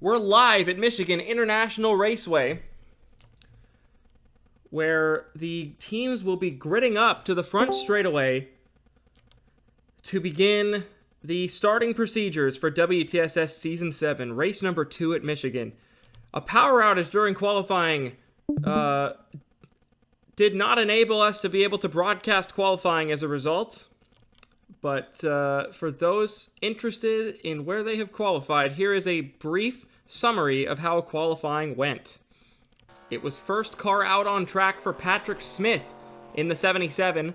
We're live at Michigan International Raceway, where the teams will be gridding up to the front straightaway to begin the starting procedures for WTSS Season 7, race number 2 at Michigan. A power outage during qualifying did not enable us to be able to broadcast qualifying as a result. But for those interested in where they have qualified, here is a brief summary of how qualifying went. It was first car out on track for Patrick Smith in the 77,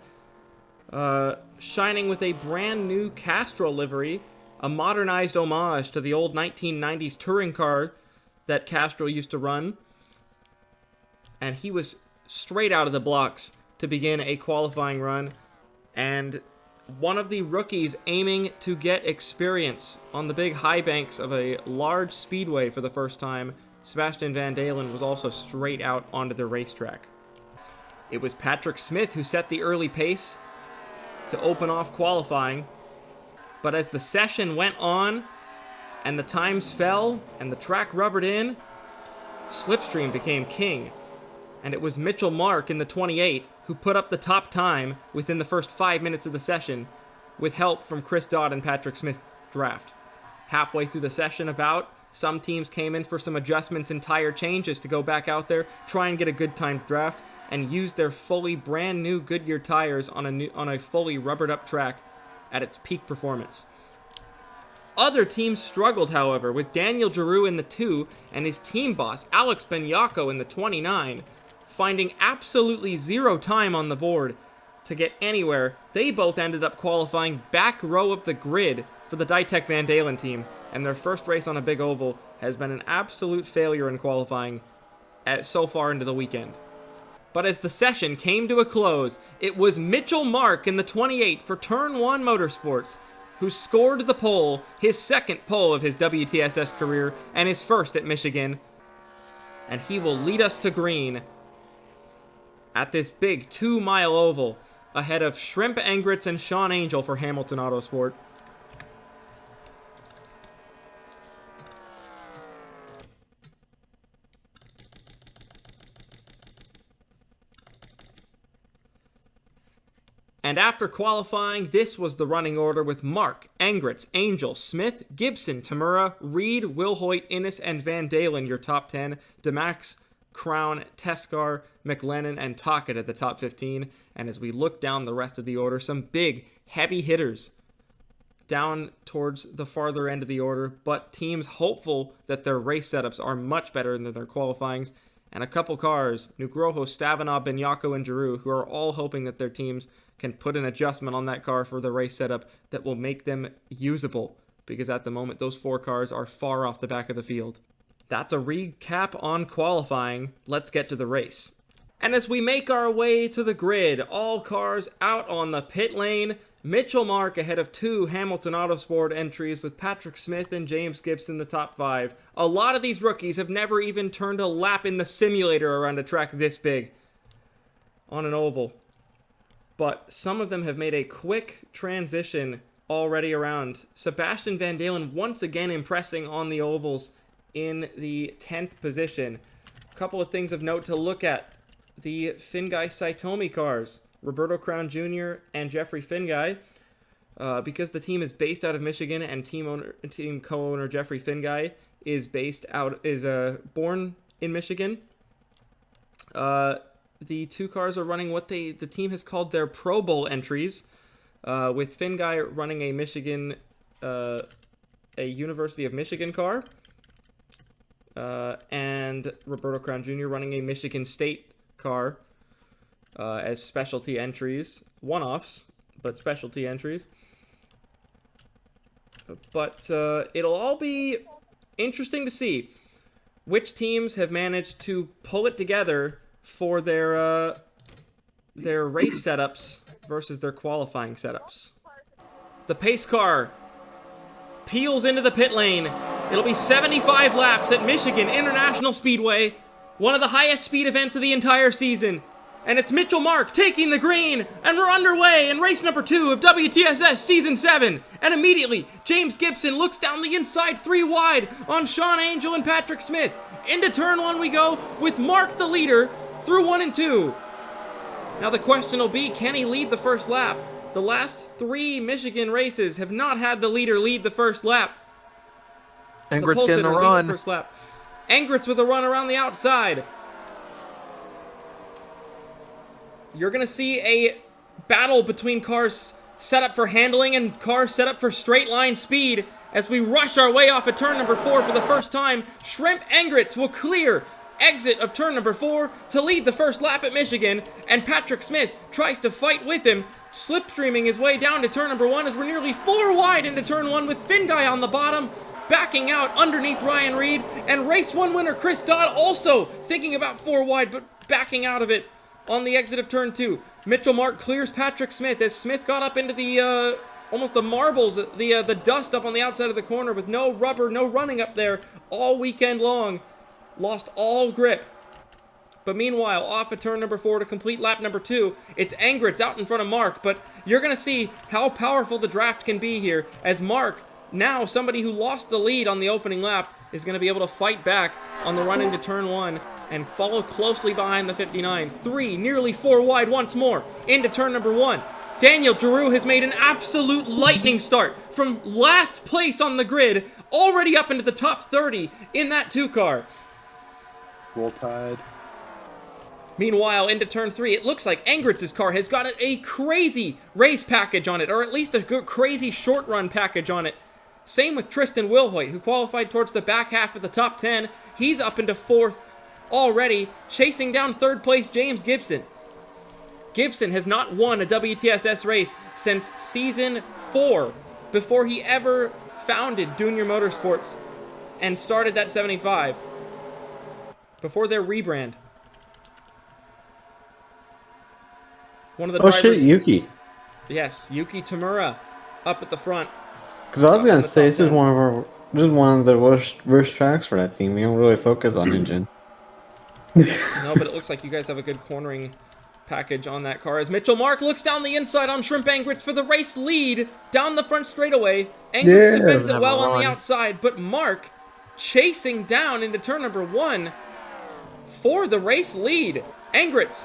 shining with a brand new Castrol livery, a modernized homage to the old 1990s touring car that Castrol used to run. And he was straight out of the blocks to begin a qualifying run, and one of the rookies aiming to get experience on the big high banks of a large speedway for the first time, Sebastian Van Dalen, was also straight out onto the racetrack. It was Patrick Smith who set the early pace to open off qualifying, but as the session went on and the times fell and the track rubbered in, Slipstream became king, and it was Mitchell Mark in the 28 who put up the top time within the first 5 minutes of the session, with help from Chris Dodd and Patrick Smith's draft. Halfway through the session some teams came in for some adjustments and tire changes to go back out there, try and get a good timed draft, and use their fully brand new Goodyear tires on a fully rubbered up track at its peak performance. Other teams struggled, however, with Daniel Giroux in the 2 and his team boss, Alex Benyako, in the 29, finding absolutely zero time on the board to get anywhere. They both ended up qualifying back row of the grid for the Ditech Van Dalen team, and their first race on a big oval has been an absolute failure in qualifying so far into the weekend. But as the session came to a close, it was Mitchell Mark in the 28 for Turn 1 Motorsports who scored the pole, his second pole of his WTSS career, and his first at Michigan. And he will lead us to green at this big 2-mile oval ahead of Shrimp Engritz and Sean Angel for Hamilton Autosport. And after qualifying, this was the running order with Mark, Engritz, Angel, Smith, Gibson, Tamura, Reed, Wilhoit, Innes, and Van Dalen, your top 10. DeMax, Crown, Teskar, McLennan, and Tockett at the top 15. And as we look down the rest of the order, some big, heavy hitters down towards the farther end of the order, but teams hopeful that their race setups are much better than their qualifyings. And a couple cars, Nugroho, Stavanov, Benyako, and Giroux, who are all hoping that their teams can put an adjustment on that car for the race setup that will make them usable, because at the moment those 4 cars are far off the back of the field. That's a recap on qualifying. Let's get to the race. And as we make our way to the grid, all cars out on the pit lane. Mitchell Mark ahead of 2 Hamilton Autosport entries with Patrick Smith and James Gibson in the top 5. A lot of these rookies have never even turned a lap in the simulator around a track this big on an oval. But some of them have made a quick transition already around. Sebastian Van Dalen once again impressing on the ovals in the 10th position. A couple of things of note to look at. The Fingai Saitomi cars, Roberto Crown Jr. and Jeffrey Fingai, because the team is based out of Michigan and team co-owner Jeffrey Fingai is born in Michigan. The 2 cars are running what the team has called their Pro Bowl entries, with Fingai running a Michigan, a University of Michigan car, and Roberto Crown Jr. running a Michigan State car as specialty entries, one-offs, but specialty entries. But it'll all be interesting to see which teams have managed to pull it together for their race setups versus their qualifying setups. The pace car peels into the pit lane. It'll be 75 laps at Michigan International Speedway, one of the highest speed events of the entire season. And it's Mitchell Mark taking the green, and we're underway in race number 2 of WTSS Season 7. And immediately, James Gibson looks down the inside 3 wide on Sean Angel and Patrick Smith. Into turn 1 we go with Mark the leader through 1 and 2. Now the question will be, can he lead the first lap? The last 3 Michigan races have not had the leader lead the first lap. Engrit's getting a run. First lap. Engrit's with a run around the outside. You're going to see a battle between cars set up for handling and cars set up for straight line speed as we rush our way off of turn number 4 for the first time. Shrimp Engrit's will clear exit of turn number 4 to lead the first lap at Michigan, and Patrick Smith tries to fight with him, slipstreaming his way down to turn number 1 as we're nearly 4 wide into turn 1 with Finn Guy on the bottom, backing out underneath Ryan Reed, and race 1 winner Chris Dodd also thinking about 4 wide but backing out of it on the exit of turn 2. Mitchell Mark clears Patrick Smith as Smith got up into the almost the marbles, the dust up on the outside of the corner with no rubber, no running up there all weekend long. Lost all grip. But meanwhile, off of turn number 4 to complete lap number 2, it's Engrit's out in front of Mark, but you're going to see how powerful the draft can be here as Mark, now somebody who lost the lead on the opening lap, is going to be able to fight back on the run into turn 1 and follow closely behind the 59. 3, nearly 4 wide once more into turn number 1. Daniel Giroux has made an absolute lightning start from last place on the grid, already up into the top 30 in that 2 car. Roll Tide. Meanwhile, into turn 3, it looks like Engritz's car has got a crazy race package on it, or at least a good, crazy short run package on it. Same with Tristan Wilhoit, who qualified towards the back half of the top 10. He's up into 4th already, chasing down 3rd place James Gibson. Gibson has not won a WTSS race since season 4, before he ever founded Junior Motorsports and started that 75, before their rebrand. One of the drivers, shit, Yuki. Yes, Yuki Tamura up at the front. Because I was gonna say this is one of the worst tracks for that team. We don't really focus on engine. No, but it looks like you guys have a good cornering package on that car as Mitchell Mark looks down the inside on Shrimp Engrit's for the race lead down the front straightaway. Engrit's defends it well on the outside, but Mark chasing down into turn number 1 for the race lead. Engrit's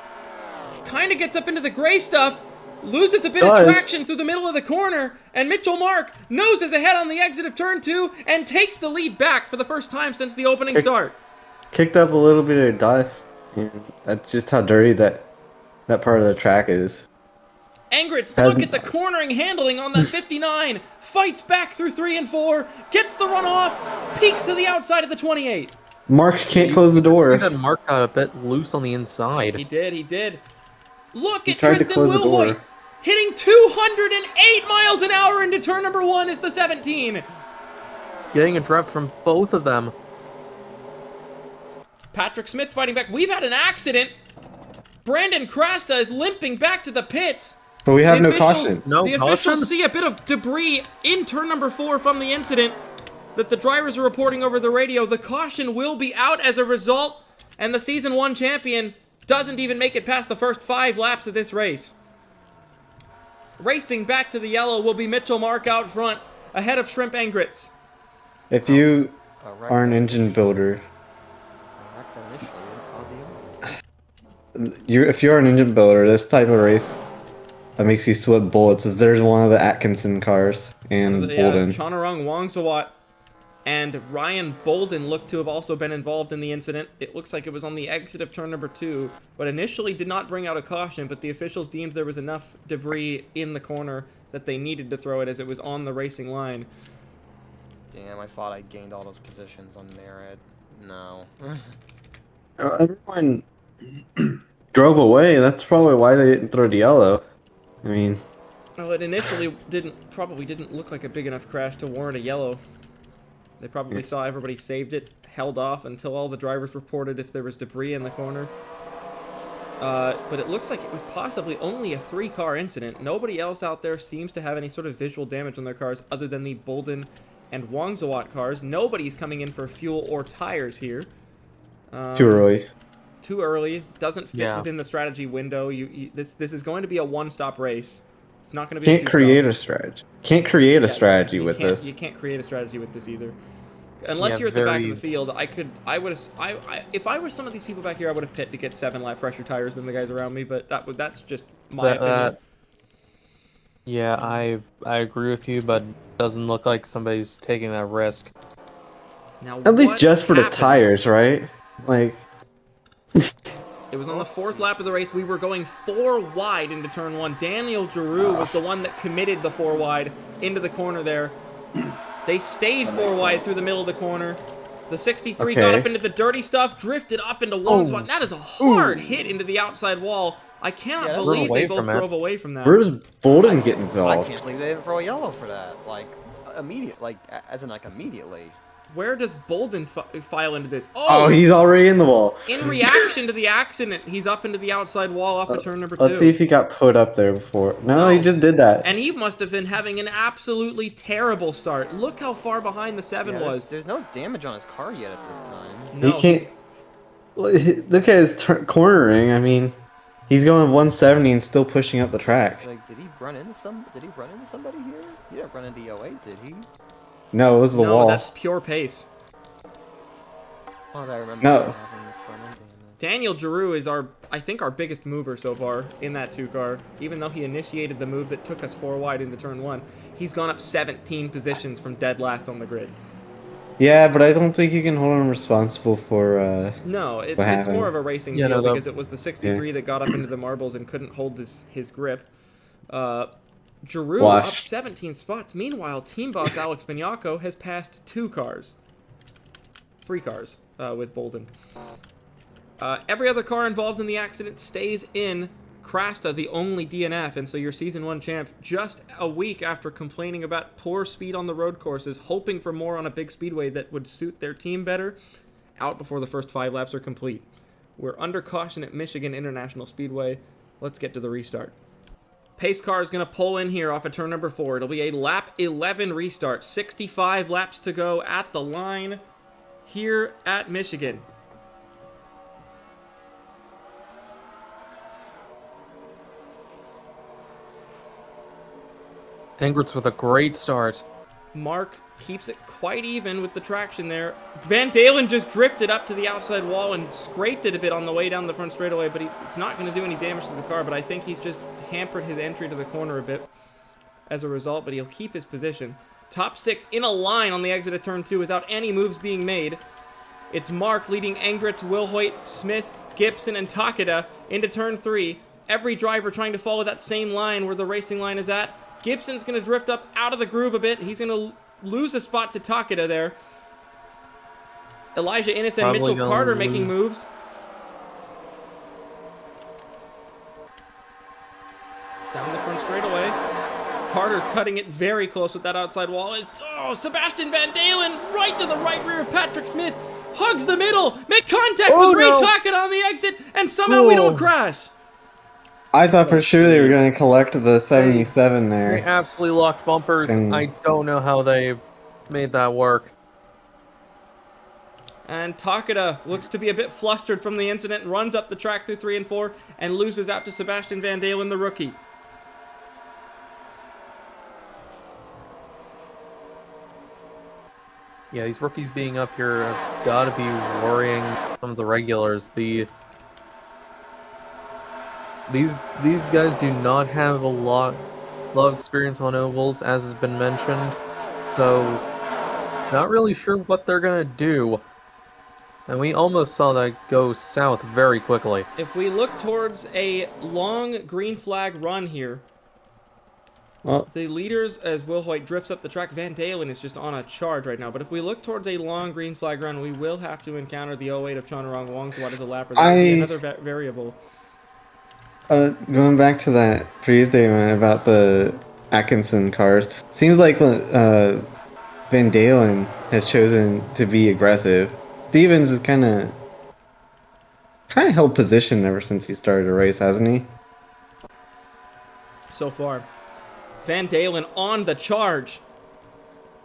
kind of gets up into the gray stuff, loses a bit of traction through the middle of the corner, and Mitchell Mark noses ahead on the exit of turn 2 and takes the lead back for the first time since the opening start. Kicked up a little bit of dust, and that's just how dirty that part of the track is. Engrit's look at the cornering handling on that 59, fights back through 3 and 4, gets the run off, peeks to the outside of the 28. Mark can't close the door. See that Mark got a bit loose on the inside. He did. Look at tried to Tristan close the door. Wilhoit hitting 208 miles an hour into turn number 1 is the 17. Getting a draft from both of them. Patrick Smith fighting back. We've had an accident. Brandon Krasta is limping back to the pits. But we have no caution. The officials see a bit of debris in turn number 4 from the incident that the drivers are reporting over the radio. The caution will be out as a result, and the Season 1 champion doesn't even make it past the first 5 laps of this race. Racing back to the yellow will be Mitchell Mark out front, ahead of Shrimp Engrit's. If you are an engine builder, if you're an engine builder, this type of race that makes you sweat bullets is there's one of the Atkinson cars and Bolden. Chanarung Wangsawat and Ryan Bolden look to have also been involved in the incident. It looks like it was on the exit of turn number 2, but initially did not bring out a caution, but the officials deemed there was enough debris in the corner that they needed to throw it as it was on the racing line. Damn, I thought I gained all those positions on merit. No. Everyone drove away. That's probably why they didn't throw the yellow. I mean... Well, it initially probably didn't look like a big enough crash to warrant a yellow. They probably saw everybody saved it, held off until all the drivers reported if there was debris in the corner. But it looks like it was possibly only a 3-car incident. Nobody else out there seems to have any sort of visual damage on their cars other than the Bolden and Wangsawat cars. Nobody's coming in for fuel or tires here. Too early. too early. Doesn't fit Yeah. within the strategy window. This is going to be a one-stop race. It's not going to be. Can't create a strategy. Can't create a strategy with this. You can't create a strategy with this either. Unless Yeah, you're at the back of very- the field, if I were some of these people back here, I would have pit to get 7-lap fresher tires than the guys around me. But that's just my opinion. Yeah, I agree with you, but doesn't look like somebody's taking that risk. Now, At least what just for the happened? tires, right? Like, It was on the 4th lap of the race. We were going 4 wide into turn 1. Daniel Giroux was the one that committed the 4 wide into the corner there. They stayed 4 wide through the middle of the corner. The 63 got Okay. up into the dirty stuff, drifted up into one spot. That is a hard hit into the outside wall. I cannot Yeah, believe away they both from it. drove away from that. where's Bolden getting I involved? can't believe they didn't throw a yellow for that. Like, as in, immediately. Where does Bolden file into this? Oh, he's already in the wall. In reaction to the accident, he's up into the outside wall off of turn number 2. Let's see if he got put up there before. No, No. he just did that. And he must have been having an absolutely terrible start. Look how far behind the 7 Yeah, was. there's no damage on his car yet at this time. No, he can't. Look at his cornering. I mean, he's going 170 and still pushing up the track. Like, did he run into somebody here? He didn't run into 08, did he? No, it was the no, wall. that's pure pace. Oh, I remember. No. having trouble doing that. Daniel Giroux is I think our biggest mover so far in that 2 car. Even though he initiated the move that took us 4 wide into turn 1, he's gone up 17 positions from dead last on the grid. Yeah, but I don't think you can hold him responsible for. No, What it's happened? more of a racing Yeah, deal no, because it was the 63 that got up into the marbles and couldn't hold his grip. Giroux Wash. up 17 spots. Meanwhile, team boss Alex Bignacco has passed 3 cars with Bolden. Every other car involved in the accident stays in. Krasta, the only DNF, and so your Season 1 champ, just a week after complaining about poor speed on the road courses, hoping for more on a big speedway that would suit their team better, out before the first 5 laps are complete. We're under caution at Michigan International Speedway. Let's get to the restart. Pace car is going to pull in here off of turn number 4. It'll be a lap 11 restart. 65 laps to go at the line here at Michigan. Ingrid's with a great start. Mark keeps it quite even with the traction there. Van Dalen just drifted up to the outside wall and scraped it a bit on the way down the front straightaway, but it's not going to do any damage to the car, but I think he's just hampered his entry to the corner a bit as a result, but he'll keep his position. Top 6 in a line on the exit of turn 2 without any moves being made. It's Mark leading Engritz, Wilhoit, Smith, Gibson, and Takeda into turn 3. Every driver trying to follow that same line where the racing line is at. Gibson's going to drift up out of the groove a bit. He's going to lose a spot to Takeda there. Elijah Innes and Probably Mitchell gonna Carter lose. making moves. Down the front straightaway. Carter cutting it very close with that outside wall. Sebastian Van Dalen right to the right rear of Patrick Smith. Hugs the middle. Makes contact with Ray Takeda on the exit. And somehow we don't crash. I thought for sure they were going to collect the 77 They there. absolutely locked bumpers. And- I don't know how they made that work. And Takeda looks to be a bit flustered from the incident, runs up the track through 3 and 4, and loses out to Sebastian Van Dalen, the rookie. Yeah, these rookies being up here have got to be worrying some of the regulars. These guys do not have a lot of experience on ovals, as has been mentioned, so not really sure what they're gonna do. And we almost saw that go south very quickly. If we look towards a long green flag run here, Well, the leaders, as Wilhoit drifts up the track, Van Dalen is just on a charge right now. But if we look towards a long green flag run, we will have to encounter the 08 of Chonarong Wongswat as a lapper. That would be another variable. going back to that previous statement about the Atkinson cars, seems like Van Dalen has chosen to be aggressive. Stevens is kind of held position ever since he started the race, hasn't he? So far. Van Dalen on the charge.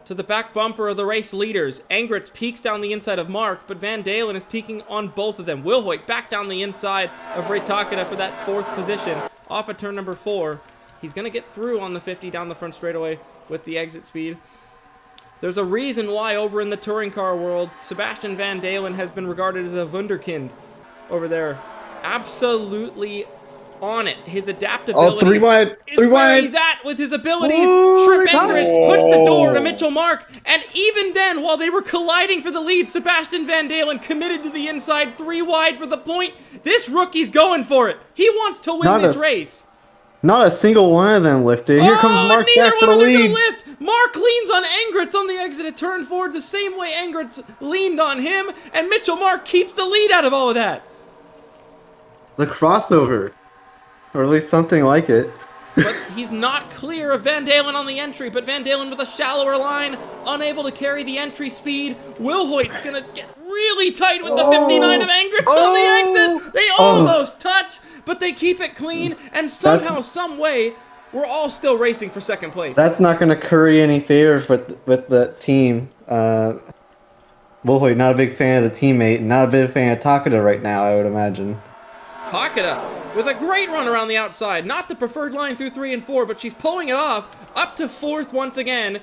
to the back bumper of the race leaders. Engritz peeks down the inside of Mark, but Van Dalen is peeking on both of them. Wilhoit back down the inside of Ray Takeda for that 4th position off of turn number 4. He's going to get through on the 50 down the front straightaway with the exit speed. There's a reason why over in the touring car world, Sebastian Van Dalen has been regarded as a wunderkind over there. Absolutely on it. His adaptability. Oh, 3 wide. Is 3 where wide. he's at with his abilities. Ooh, Trip touch. Engritz puts the door to Mitchell Mark, and even then, while they were colliding for the lead, Sebastian Van Dalen committed to the inside, 3 wide for the point. This rookie's going for it. He wants to win Not this a- race. Not a single one of them lifted. Here comes Mark neither back for one the of them lead. gonna lift. Mark leans on Engritz on the exit of turn 4 the same way Engritz leaned on him, and Mitchell Mark keeps the lead out of all of that. The crossover. Or at least something like it. But he's not clear of Van Dalen on the entry, but Van Dalen with a shallower line, unable to carry the entry speed. Wilhoit's gonna get really tight with the 59 of Engritz on the exit. They almost touch, but they keep it clean, and somehow, some way, we're all still racing for second place. That's not going to curry any favors with the team. Wilhoit, not a big fan of the teammate, not a big fan of Takeda right now, I would imagine. Takeda with a great run around the outside. Not the preferred line through 3 and 4, but she's pulling it off up to 4th once again.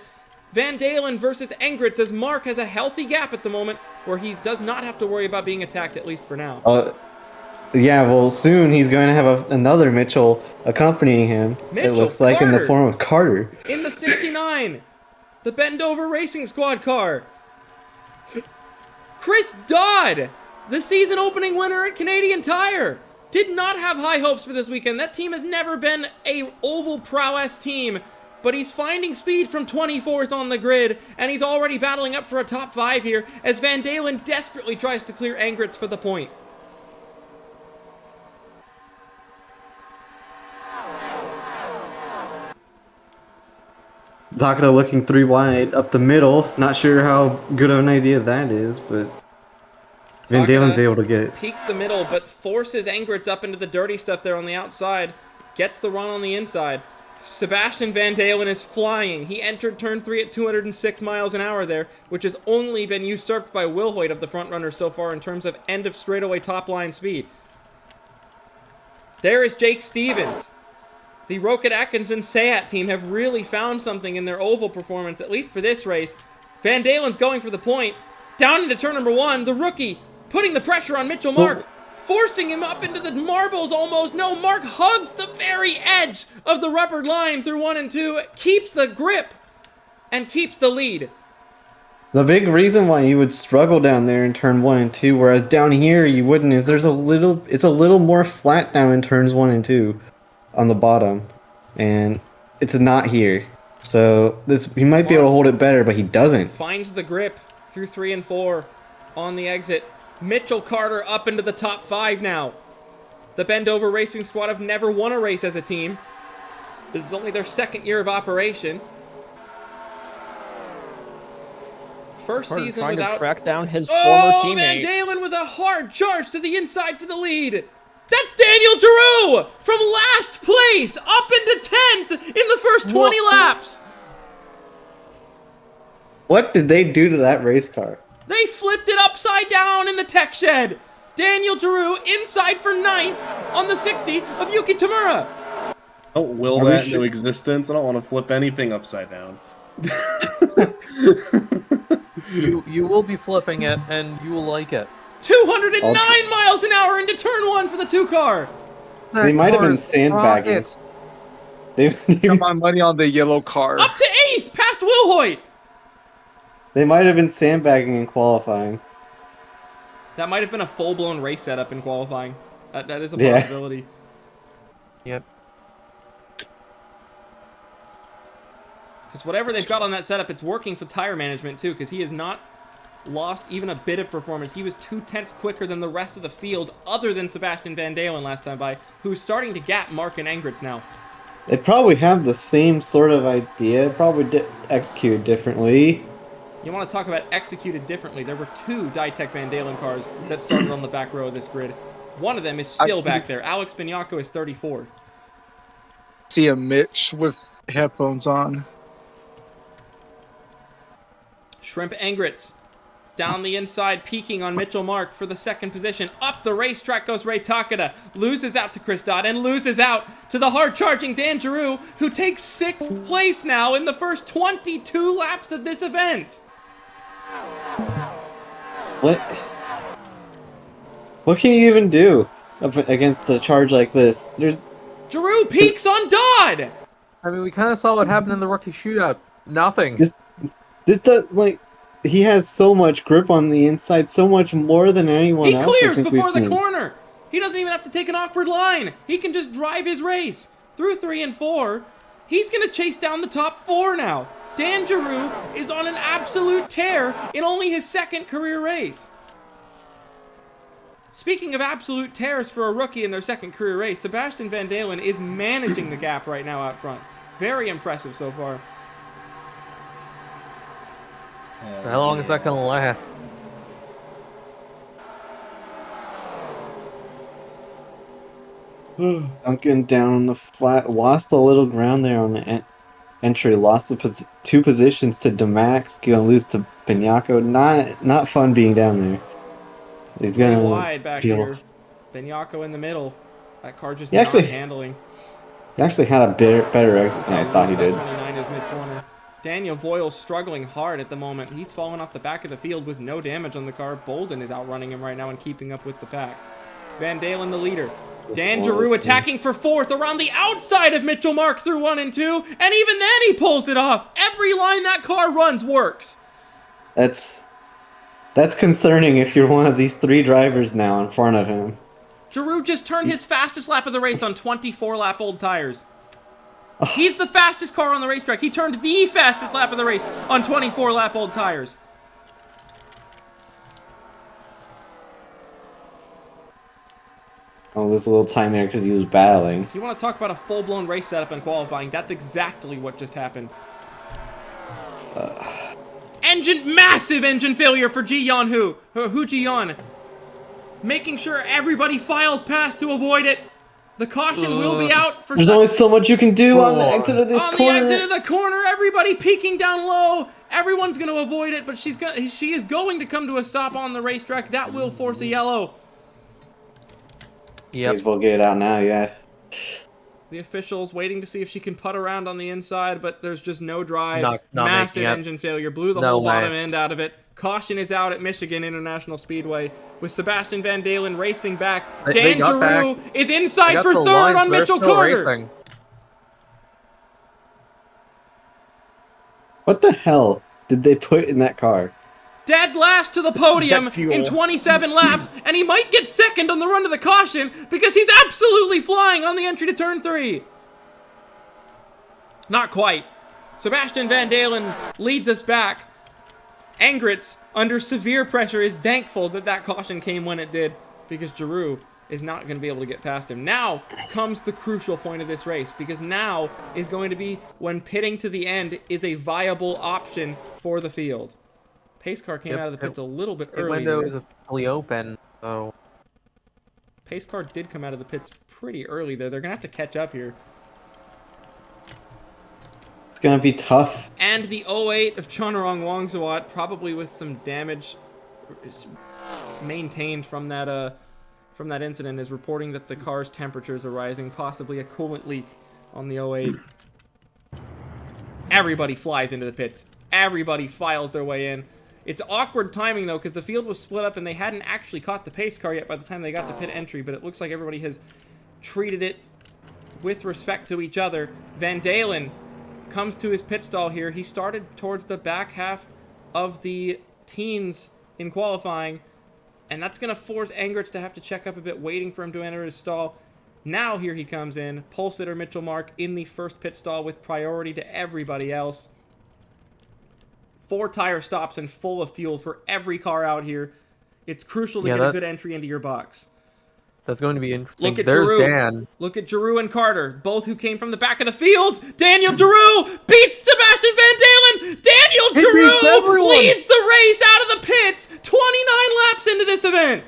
Van Dalen versus Engritz, as Mark has a healthy gap at the moment where he does not have to worry about being attacked, at least for now. Yeah, well, soon he's going to have another Mitchell accompanying him. Mitchell, it looks like in the Carter. form of Carter. In the 69, the Bendover Racing Squad car. Chris Dodd, the season opening winner at Canadian Tire. Did not have high hopes for this weekend. That team has never been a oval prowess team, but he's finding speed from 24th on the grid, and he's already battling up for a top 5 here as Van Dalen desperately tries to clear Engritz for the point. Takeda looking 3 wide up the middle. Not sure how good of an idea that is, but Van Dalen's able to get it. Peaks the middle, but forces Engritz up into the dirty stuff there on the outside. Gets the run on the inside. Sebastian Van Dalen is flying. He entered turn 3 at 206 miles an hour there, which has only been usurped by Wilhoit of the front runners so far in terms of end of straightaway top line speed. There is Jake Stevens. The Rocket Atkinson Seat team have really found something in their oval performance, at least for this race. Van Dalen's going for the point. Down into turn number 1, the rookie putting the pressure on Mitchell Mark, forcing him up into the marbles almost. No, Mark hugs the very edge of the rubbered line through 1 and 2, keeps the grip, and keeps the lead. The big reason why you would struggle down there in turn 1 and 2, whereas down here you wouldn't, is it's a little more flat down in turns 1 and 2 on the bottom, and it's not here. So he might be able to hold it better, but he doesn't. Finds the grip through 3 and 4 on the exit. Mitchell Carter up into the top 5 now. The Bendover Racing Squad have never won a race as a team. This is only their 2nd year of operation. First Carter season trying without... to track down his former Van teammates. Dalen with a hard charge to the inside for the lead. That's Daniel Giroux from last place up into 10th in the first 20 laps. What did they do to that race car? They flipped it upside down in the tech shed. Daniel Giroux inside for 9th on the 60 of Yuki Tamura. Don't will Are we that into sure? existence. I don't want to flip anything upside down. You will be flipping it, and you will like it. 209 miles an hour into turn 1 for the 2 car. They might have been Car's sandbagging. rocket. Got my money on the yellow car. Up to 8th past Wilhoit. They might have been sandbagging in qualifying. That might have been a full-blown race setup in qualifying. That is a Yeah. possibility. Yep. Because whatever they've got on that setup, it's working for tire management too, because he has not lost even a bit of performance. He was 2/10 quicker than the rest of the field, other than Sebastian Van Dalen last time by, who's starting to gap Mark and Engritz now. They probably have the same sort of idea, probably executed differently. You want to talk about executed differently. There were 2 Ditech Van Dalen cars that started on the back row of this grid. One of them is still Actually- back there. Alex Bignacco is 34th. See a Mitch with headphones on. Shrimp Engritz down the inside, peaking on Mitchell Mark for the second position. Up the racetrack goes Ray Takada, loses out to Chris Dodd, and loses out to the hard-charging Dan Giroux, who takes 6th place now in the first 22 laps of this event. What can you even do against a charge like this? Giroux peaks on Dodd! I mean, we kind of saw what happened in the rookie shootout. Nothing. This does, like, he has so much grip on the inside, so much more than anyone He else. clears I think we've before the seen. corner. He doesn't even have to take an awkward line. He can just drive his race through 3 and 4. He's going to chase down the top 4 now. Dan Giroux is on an absolute tear in only his 2nd career race. Speaking of absolute tears for a rookie in their 2nd career race, Sebastian Van Dalen is managing the gap right now out front. Very impressive so far. How long is that going to last? Duncan down on the flat, lost a little ground there on the entry, lost the 2 positions to Demax, gonna lose to Benyako. Not fun being down there. He's Very gonna wide back deal. here. Benyako in the middle. That car just He not actually- handling. He actually had a better exit than I thought he did. 29 is mid-corner. Daniel Voyle struggling hard at the moment. He's falling off the back of the field with no damage on the car. Bolden is outrunning him right now and keeping up with the pack. Van Dalen the leader. Dan Giroux attacking for 4th around the outside of Mitchell Mark through 1 and 2, and even then he pulls it off. Every line that car runs works. That's concerning if you're one of these 3 drivers now in front of him. Giroux just turned his fastest lap of the race on 24-lap old tires. He's the fastest car on the racetrack. He turned the fastest lap of the race on 24-lap old tires. Oh, there's a little time there because he was battling. You want to talk about a full-blown race setup in qualifying? That's exactly what just happened. Massive engine failure for Ji Yeon Hu Ji Yeon. Making sure everybody files past to avoid it. The caution will be out for There's only so much you can do on the exit of this on corner. the exit of the corner. Everybody peeking down low. Everyone's going to avoid it, but she is going to come to a stop on the racetrack. That will force a yellow. Yep. We'll get it out now, yeah. The officials waiting to see if she can putt around on the inside, but there's just no drive. Not Massive making it. engine failure. Blew the No whole way. bottom end out of it. Caution is out at Michigan International Speedway with Sebastian Van Dalen racing back. They Dan got Giroux back. is They inside got for to the 3rd line, on so they're Mitchell still Carter. racing. What the hell did they put in that car? Dead last to the podium Jet fuel. in 27 laps, and he might get 2nd on the run to the caution because he's absolutely flying on the entry to turn 3. Not quite. Sebastian Van Dalen leads us back. Engritz, under severe pressure, is thankful that that caution came when it did because Giroux is not going to be able to get past him. Now comes the crucial point of this race because now is going to be when pitting to the end is a viable option for the field. Pace car came Yep, out of the pits a little bit The early. window there. is officially open, so Pace car did come out of the pits pretty early there. They're going to have to catch up here. It's gonna be tough. And the 08 of Chonarong Wongsuwat, probably with some damage maintained from that incident, is reporting that the car's temperatures are rising, possibly a coolant leak on the 08. Everybody flies into the pits. Everybody files their way in. It's awkward timing, though, because the field was split up and they hadn't actually caught the pace car yet by the time they got to pit entry, but it looks like everybody has treated it with respect to each other. Van Dalen comes to his pit stall here. He started towards the back half of the teens in qualifying, and that's going to force Engritz to have to check up a bit, waiting for him to enter his stall. Now here he comes in, pole sitter Mitchell Mark in the first pit stall with priority to everybody else. 4 tire stops and full of fuel for every car out here. It's crucial to get a good entry into your box. that's going to be interesting. Look at There's Giroux. Dan. Look at Giroux and Carter, both who came from the back of the field. Daniel Giroux beats Sebastian Van Dalen. Daniel He beats Giroux everyone. leads the race out of the pits. 29 laps into this event.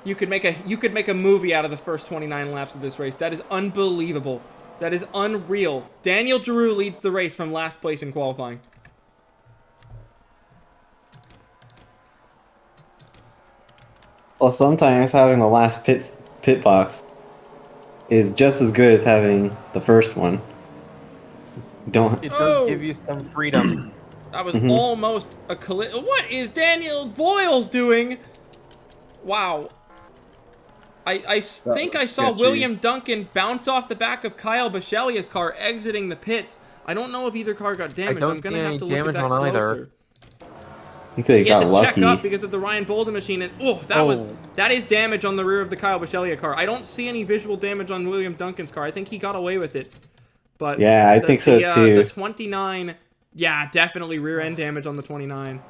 You could make a movie out of the first 29 laps of this race. That is unbelievable. That is unreal. Daniel Giroux leads the race from last place in qualifying. Well, sometimes having the last pit box is just as good as having the first one. Don't. It does Oh! give you some freedom. That was almost a collision. What is Daniel Voiles doing? Wow. I think I saw sketchy. William Duncan bounce off the back of Kyle Bichelia's car exiting the pits. I don't know if either car got damaged. don't I'm gonna see have any to look at damage that on either. closer. I think they He had got to lucky. check up because of the Ryan Bolden machine, and that is damage on the rear of the Kyle Bichelia car. I don't see any visual damage on William Duncan's car. I think he got away with it. But Yeah, I think so too. The 29, yeah, definitely rear end damage on the 29.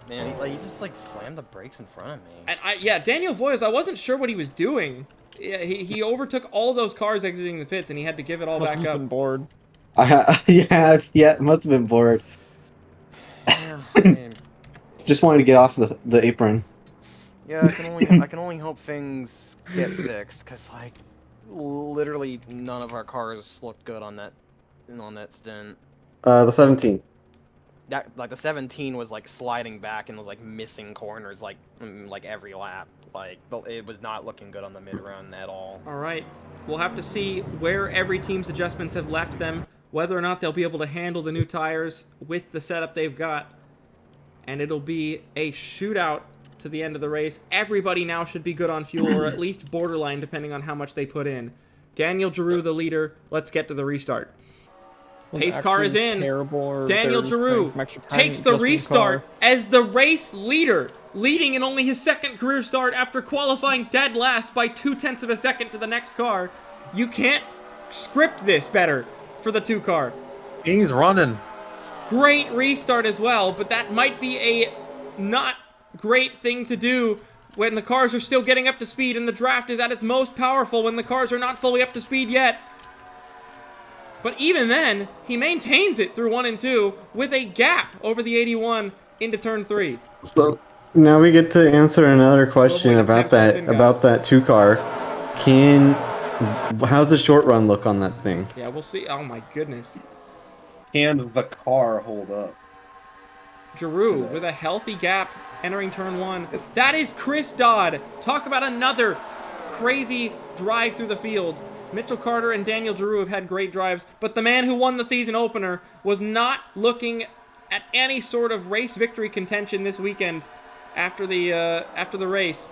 Man, he just like slammed the brakes in front of me. And Daniel Voiles, I wasn't sure what he was doing. Yeah, he overtook all those cars exiting the pits, and he had to give it all Must back have just up. been bored. Yeah, must have been bored. Yeah, I mean, Just wanted to get off the apron. yeah, I can only hope things get fixed, cause like literally none of our cars looked good on that stint. The 17. That like the 17 was like sliding back and was like missing corners like every lap. Like it was not looking good on the mid run at all. All right, we'll have to see where every team's adjustments have left them, whether or not they'll be able to handle the new tires with the setup they've got. And it'll be a shootout to the end of the race. Everybody now should be good on fuel, or at least borderline, depending on how much they put in. Daniel Giroux, the leader. Let's get to the restart. Pace car is in. Daniel Giroux takes the restart as the race leader, leading in only his second career start after qualifying dead last by 0.2 of a second to the next car. You can't script this better for the 2 car. He's running. Great restart as well, but that might be a not great thing to do when the cars are still getting up to speed and the draft is at its most powerful when the cars are not fully up to speed yet. But even then, he maintains it through 1 and 2 with a gap over the 81 into turn 3. So now we get to answer another question Avoid about attempt that from Finn 2 car. How's the short run look on that thing? Yeah, we'll see. Oh my goodness. Can the car hold up? Giroux with a healthy gap entering turn 1. That is Chris Dodd. Talk about another crazy drive through the field. Mitchell Carter and Daniel Giroux have had great drives, but the man who won the season opener was not looking at any sort of race victory contention this weekend after the race.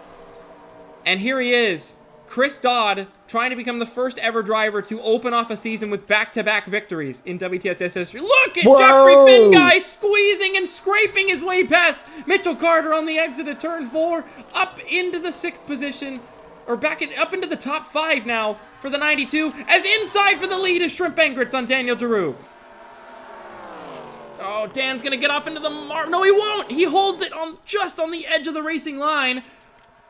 And here he is, Chris Dodd, trying to become the first ever driver to open off a season with back-to-back victories in WTSS history. Look at Jeffrey Finguy squeezing and scraping his way past Mitchell Carter on the exit of turn 4, up into the 6th position, or up into the top 5 now for the 92, as inside for the lead is Shrimp Engrits on Daniel Giroux. Oh, Dan's gonna get off into the no, he won't! He holds it just on the edge of the racing line,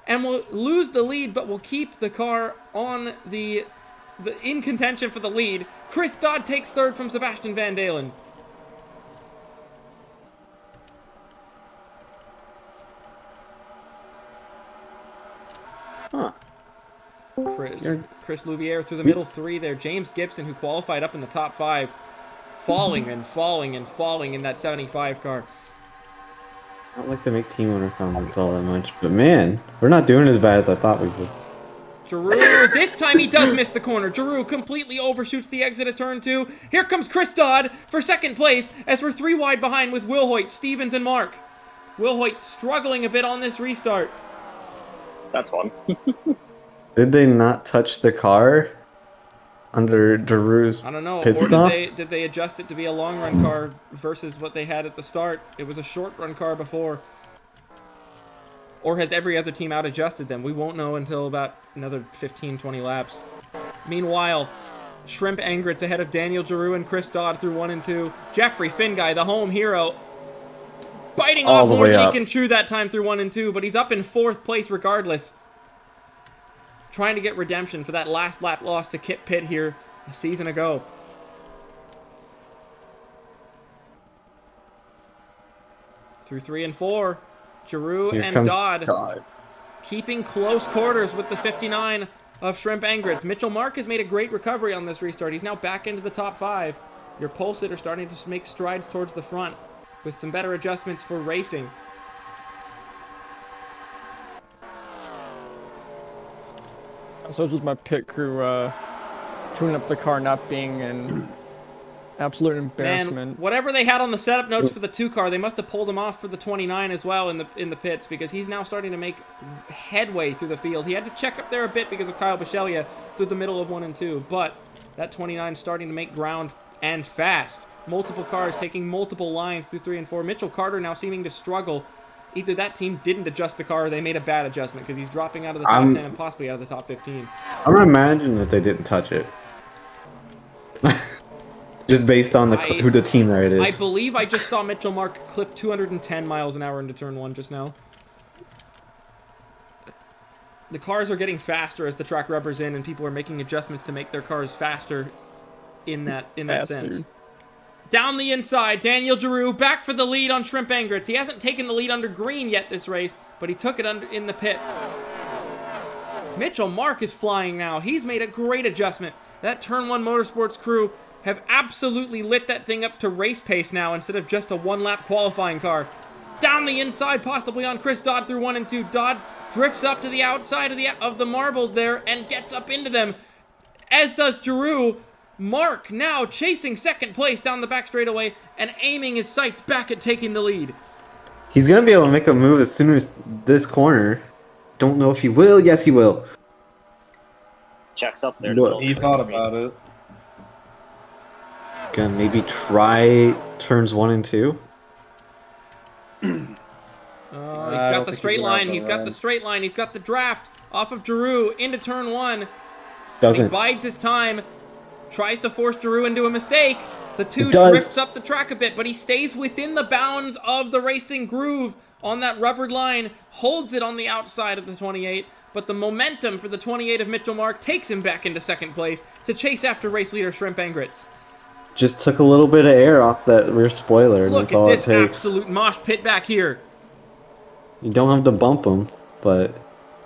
and will lose the lead, but will keep the car on in contention for the lead. Chris Dodd takes 3rd from Sebastian Van Dalen. Huh. Chris Louviere through the middle 3 there. James Gibson, who qualified up in the top 5, falling and falling and falling in that 75 car. I don't like to make team owner comments all that much, but man, we're not doing as bad as I thought we would. Giroux, this time he does miss the corner. Giroux completely overshoots the exit of turn 2. Here comes Chris Dodd for 2nd place as we're 3 wide behind with Will Hoyt, Stevens, and Mark. Will Hoyt struggling a bit on this restart. That's fun. Did they not touch the car under Giroux's I don't know. pit Or stop? did they adjust it to be a long run car versus what they had at the start? It was a short run car before. Or has every other team out adjusted them? We won't know until about another 15-20 laps. Meanwhile, Shrimp Engrits ahead of Daniel Giroux and Chris Dodd through 1 and 2. Jeffrey Finguy, the home hero, biting All off the more way than up. he can chew that time through 1 and 2, but he's up in 4th place regardless. Trying to get redemption for that last lap loss to Kip Pitt here a season ago. Through 3 and 4, Giroux Here and comes Dodd keeping close quarters with the 59 of Shrimp and Grits. Mitchell Mark has made a great recovery on this restart. He's now back into the top 5. Your Pulsit are starting to make strides towards the front with some better adjustments for racing. So it's just my pit crew tuning up the car not being an absolute embarrassment. Man, whatever they had on the setup notes for the 2 car, they must have pulled him off for the 29 as well in the pits, because he's now starting to make headway through the field. He had to check up there a bit because of Kyle Bisceglia through the middle of 1 and 2, but that 29 is starting to make ground and fast. Multiple cars taking multiple lines through 3 and 4. Mitchell Carter now seeming to struggle. Either that team didn't adjust the car or they made a bad adjustment, because he's dropping out of the top 10 and possibly out of the top 15. I'm gonna imagine that they didn't touch it. Just based on who the team there it is. I believe I just saw Mitchell Mark clip 210 miles an hour into turn 1 just now. The cars are getting faster as the track rubber's in, and people are making adjustments to make their cars faster in that sense. Down the inside, Daniel Giroux back for the lead on Shrimp and Grits. He hasn't taken the lead under green yet this race, but he took it in the pits. Mitchell Mark is flying now. He's made a great adjustment. That Turn 1 Motorsports crew have absolutely lit that thing up to race pace now instead of just a 1-lap qualifying car. Down the inside, possibly on Chris Dodd through 1 and 2. Dodd drifts up to the outside of the marbles there and gets up into them, as does Giroux. Mark now chasing second place down the back straightaway and aiming his sights back at taking the lead. He's gonna be able to make a move as soon as this corner. Don't know if he will. Yes, he will. Checks up there. Look, He thought about it. Gonna maybe try turns 1 and 2. He's got the straight line. He's got the straight line. He's got the draft off of Giroux into turn 1. He Doesn't. bides his time. Tries to force Giroux into a mistake. The 2 drifts up the track a bit, but he stays within the bounds of the racing groove on that rubbered line. Holds it on the outside of the 28, but the momentum for the 28 of Mitchell Mark takes him back into second place to chase after race leader Shrimp and Grits. Just took a little bit of air off that rear spoiler, and Look that's at all this it takes. absolute mosh pit back here. You don't have to bump him, but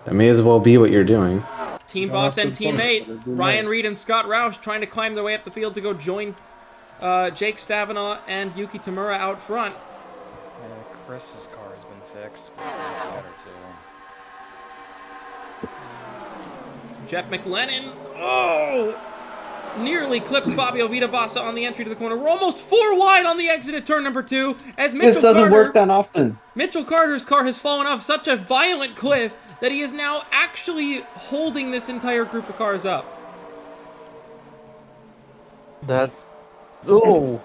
that may as well be what you're doing. Team boss and teammate Ryan Reed and Scott Roush trying to climb their way up the field to go join Jake Stavanaugh and Yuki Tamura out front. Yeah, Chris's car has been fixed. Better too. Jeff McLennan, nearly clips Fabio Vitabassa on the entry to the corner. We're almost 4 wide on the exit at turn number 2 as Mitchell This doesn't work that often. Mitchell Carter's car has fallen off such a violent cliff that he is now actually holding this entire group of cars up. That's... Oh!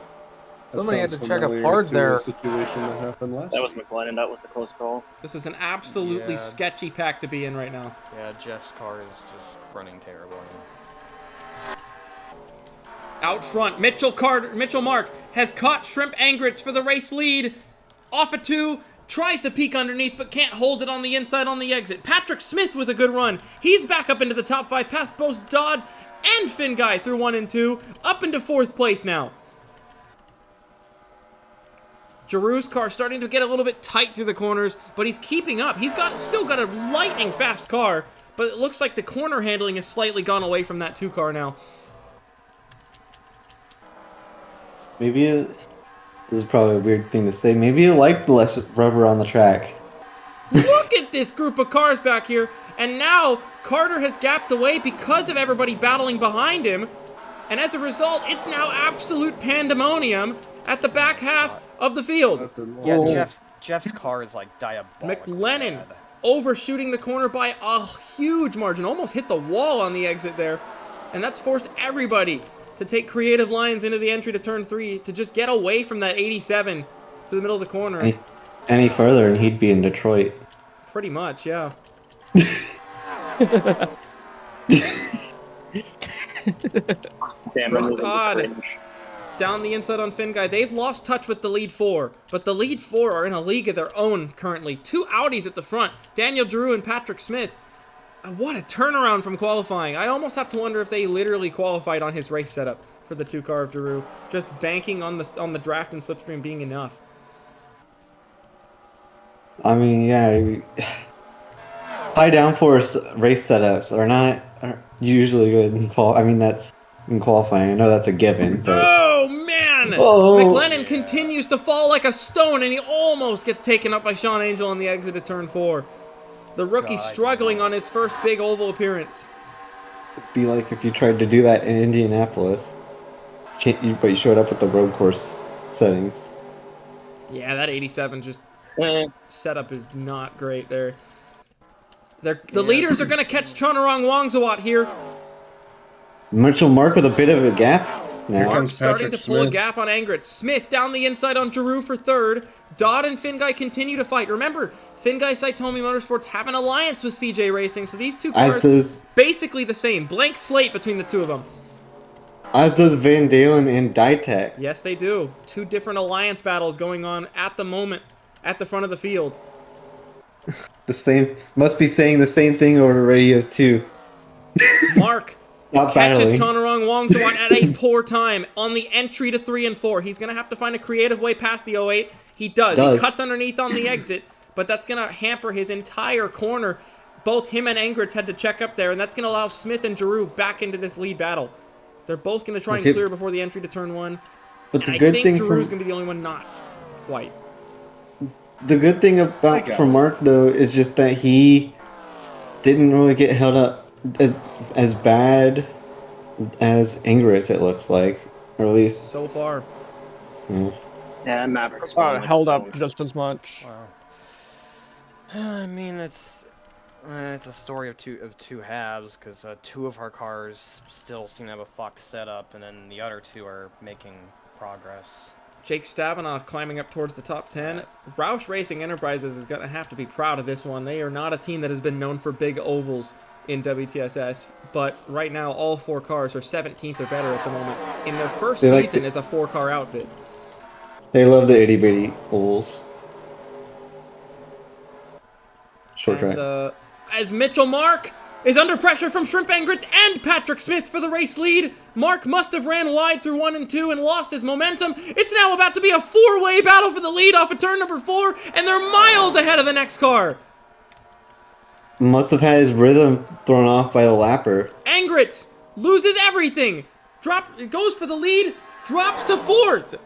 Somebody had to check a part there. A situation that happened last That was McLennan. That was a close call. This is an absolutely sketchy pack to be in right now. Yeah, Jeff's car is just running terribly. Out front, Mitchell Mark has caught Shrimp and Grits for the race lead. Off a 2, tries to peek underneath, but can't hold it on the inside on the exit. Patrick Smith with a good run. He's back up into the top 5. Past both Dodd and Finn Guy through 1 and 2, up into 4th place now. Giroux's car starting to get a little bit tight through the corners, but he's keeping up. He's still got a lightning fast car, but it looks like the corner handling has slightly gone away from that 2 car now. Maybe this is probably a weird thing to say. Maybe you like the less rubber on the track. Look at this group of cars back here, and now Carter has gapped away because of everybody battling behind him, and as a result, it's now absolute pandemonium at the back half of the field. Yeah, Jeff's car is like diabolical. McLennan overshooting the corner by a huge margin, almost hit the wall on the exit there, and that's forced everybody to take creative lines into the entry to turn 3 to just get away from that 87 to the middle of the corner. Any further and he'd be in Detroit. Pretty much, yeah. Damn, Chris Dodd down the inside on Finn Guy. They've lost touch with the lead 4, but the lead 4 are in a league of their own currently. 2 Audis at the front, Daniel Giroux and Patrick Smith. What a turnaround from qualifying. I almost have to wonder if they literally qualified on his race setup for the 2 car of Giroux, just banking on the draft and slipstream being enough. I mean, yeah, high downforce race setups are usually good in I mean, that's in qualifying. I know that's a given, but Oh, man! Oh. McLennan continues to fall like a stone, and he almost gets taken up by Sean Angel on the exit of turn 4. The rookie God, struggling on his first big oval appearance. it'd be like if you tried to do that in Indianapolis, but you showed up with the road course settings. Yeah, that 87 just setup is not great there. The leaders are going to catch Chonarong Wongzawat here. Mitchell Mark with a bit of a gap now. Mark comes starting Patrick to pull a Smith. gap on Angrit. Smith down the inside on Giroux for third. Dodd and Finguy continue to fight. Remember, Finguy Saitomi Motorsports have an alliance with CJ Racing, so these two As cars does basically the same. Blank slate between the two of them. Van Dalen and Ditech. Yes, they do. Two different alliance battles going on at the moment at the front of the field. The same must be saying the same thing over the radios too. Mark Not catches battling. Chonarong Wongzawat at a poor time on the entry to 3 and 4. He's going to have to find a creative way past the 08. He does. He cuts underneath on the exit, but that's going to hamper his entire corner. Both him and Angritz had to check up there, and that's going to allow Smith and Giroux back into this lead battle. They're both going to try and Okay. clear before the entry to turn 1. But And the I good think thing Giroux's from going to be the only one not quite. the good thing about got for it. Mark though is just that he didn't really get held up as bad as Ingris. It looks like, or at least So far. Yeah, Maverick's falling like Held a up stone. just as much. Wow. I mean, it's a story of two halves because two of our cars still seem to have a fucked setup, and then the other two are making progress. Jake Stavinoff climbing up towards the top 10. Roush Racing Enterprises is going to have to be proud of this one. They are not a team that has been known for big ovals in WTSS, but right now all 4 cars are 17th or better at the moment. In their first They like season the- as a 4-car outfit. they love the itty bitty ovals. Short track. And as Mitchell Mark is under pressure from Shrimp Angritz and Patrick Smith for the race lead, Mark must have ran wide through 1 and 2 and lost his momentum. It's now about to be a 4-way battle for the lead off of turn number 4, and they're miles ahead of the next car. Must have had his rhythm thrown off by the lapper. Angritz loses everything. Goes for the lead, drops to 4th.